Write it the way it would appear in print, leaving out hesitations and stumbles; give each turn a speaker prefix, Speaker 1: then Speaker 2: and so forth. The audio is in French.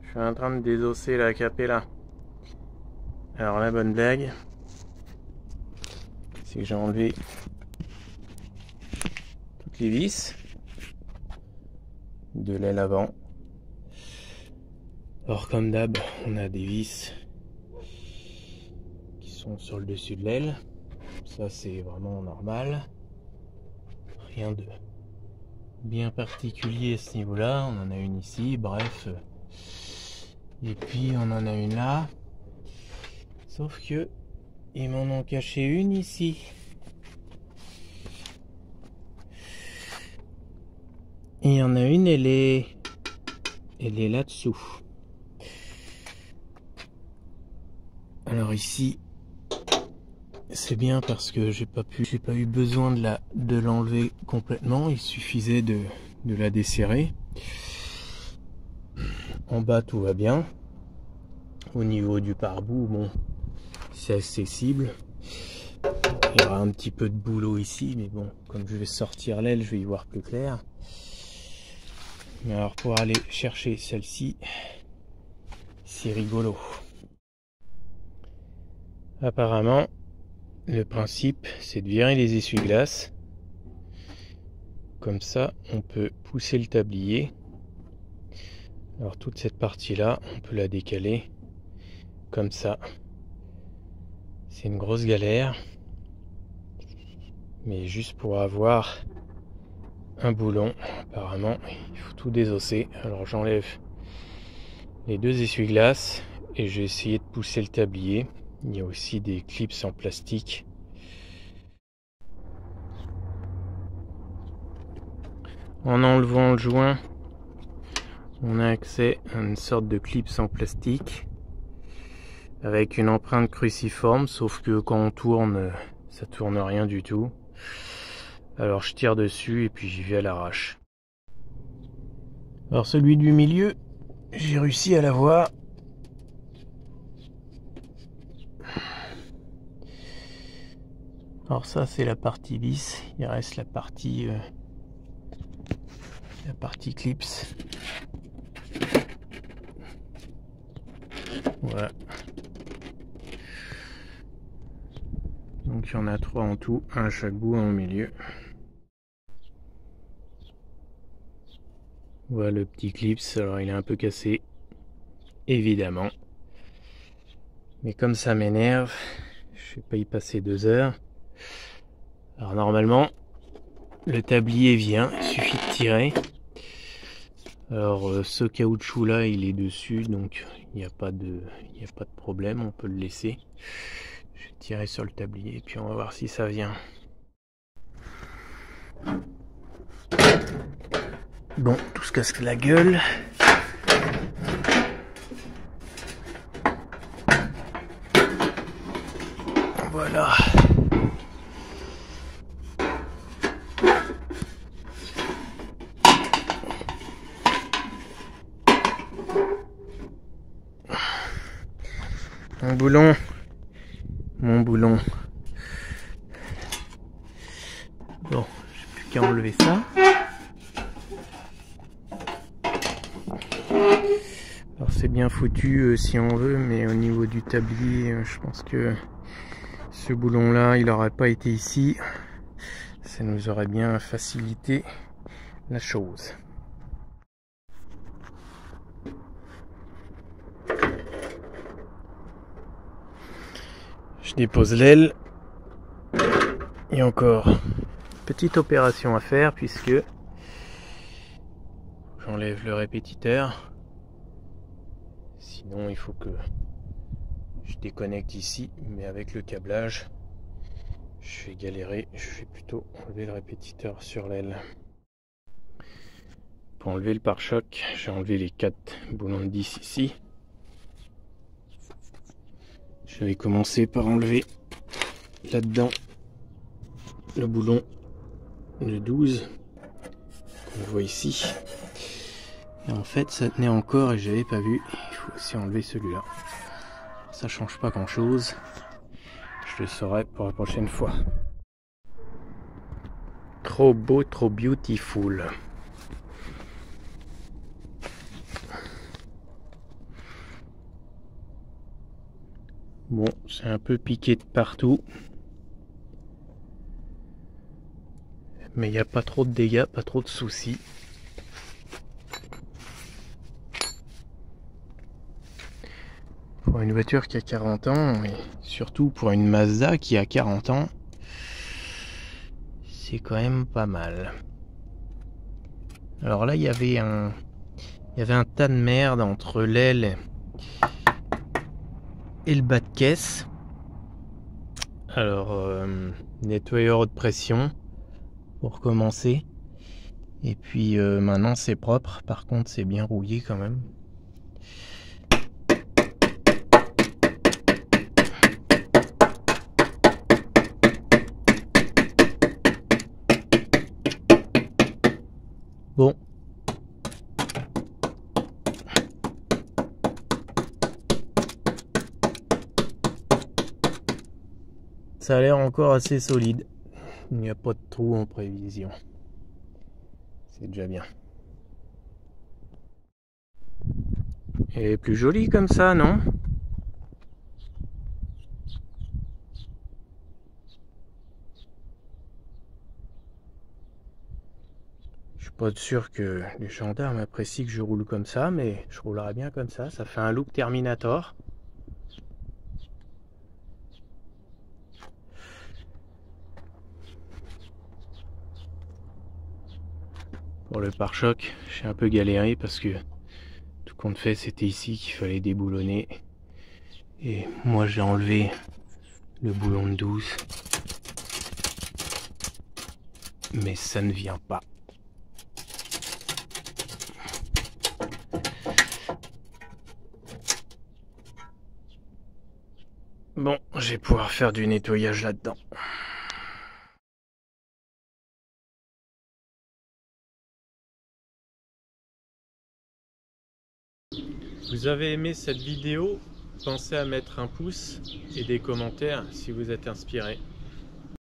Speaker 1: Je suis en train de désosser la capella. Alors la bonne blague, c'est que j'ai enlevé toutes les vis de l'aile avant. Alors comme d'hab, on a des vis qui sont sur le dessus de l'aile. Ça c'est vraiment normal. Rien de bien particulier à ce niveau-là. On en a une ici, bref. Et puis on en a une là. Sauf que ils m'en ont caché une ici. Et il y en a une, elle est là-dessous. Alors ici, c'est bien parce que j'ai pas eu besoin de l'enlever complètement. Il suffisait de la desserrer. En bas, tout va bien. Au niveau du pare-boue, bon, c'est accessible. Il y aura un petit peu de boulot ici, mais bon, comme je vais sortir l'aile, je vais y voir plus clair. Mais alors pour aller chercher celle-ci, c'est rigolo. Apparemment, le principe, c'est de virer les essuie-glaces. Comme ça, on peut pousser le tablier. Alors toute cette partie-là, on peut la décaler comme ça. C'est une grosse galère. Mais juste pour avoir un boulon, apparemment, il faut tout désosser. Alors j'enlève les deux essuie-glaces et j'ai essayé de pousser le tablier. Il y a aussi des clips en plastique. En enlevant le joint, on a accès à une sorte de clips en plastique avec une empreinte cruciforme, sauf que quand on tourne, ça tourne rien du tout. Alors je tire dessus et puis j'y vais à l'arrache. Alors celui du milieu, j'ai réussi à l'avoir. Alors ça c'est la partie vis, il reste la partie clips. Voilà. Donc il y en a 3 en tout, un à chaque bout, un au milieu. Voilà le petit clips, alors il est un peu cassé, évidemment. Mais comme ça m'énerve, je vais pas y passer 2 heures. Alors normalement, le tablier vient, il suffit de tirer. Alors ce caoutchouc là, il est dessus, donc il n'y a pas de problème, on peut le laisser. Je vais tirer sur le tablier et puis on va voir si ça vient. Bon, tout se casse la gueule. Voilà. Mon boulon. Bon, j'ai plus qu'à enlever ça. Alors c'est bien foutu si on veut, mais au niveau du tablier, je pense que ce boulon là, il n'aurait pas été ici. Ça nous aurait bien facilité la chose. Je dépose l'aile. Et encore, petite opération à faire puisque j'enlève le répétiteur. Sinon il faut que je déconnecte ici, mais avec le câblage, je vais galérer. Je vais plutôt enlever le répétiteur sur l'aile. Pour enlever le pare-choc, j'ai enlevé les 4 boulons de 10 ici. Je vais commencer par enlever là-dedans le boulon de 12 qu'on voit ici. Et en fait ça tenait encore et j'avais pas vu. Il faut aussi enlever celui-là. Ça change pas grand chose. Je le saurai pour la prochaine fois. Trop beau, trop beautiful. Bon, c'est un peu piqué de partout. Mais il n'y a pas trop de dégâts, pas trop de soucis. Pour une voiture qui a 40 ans, et surtout pour une Mazda qui a 40 ans, c'est quand même pas mal. Alors là, il y avait un tas de merde entre l'aile et le bas de caisse. Alors, nettoyeur haute pression pour commencer. Et puis maintenant c'est propre, par contre c'est bien rouillé quand même. Bon. Ça a l'air encore assez solide. Il n'y a pas de trou en prévision. C'est déjà bien. Elle est plus jolie comme ça, non? Je suis pas sûr que les gendarmes apprécient que je roule comme ça, mais je roulerai bien comme ça. Ça fait un look Terminator. Pour le pare-choc, j'ai un peu galéré parce que tout compte fait, c'était ici qu'il fallait déboulonner. Et moi, j'ai enlevé le boulon de 12. Mais ça ne vient pas. Bon, je vais pouvoir faire du nettoyage là-dedans. Vous avez aimé cette vidéo? Pensez à mettre un pouce et des commentaires si vous êtes inspiré.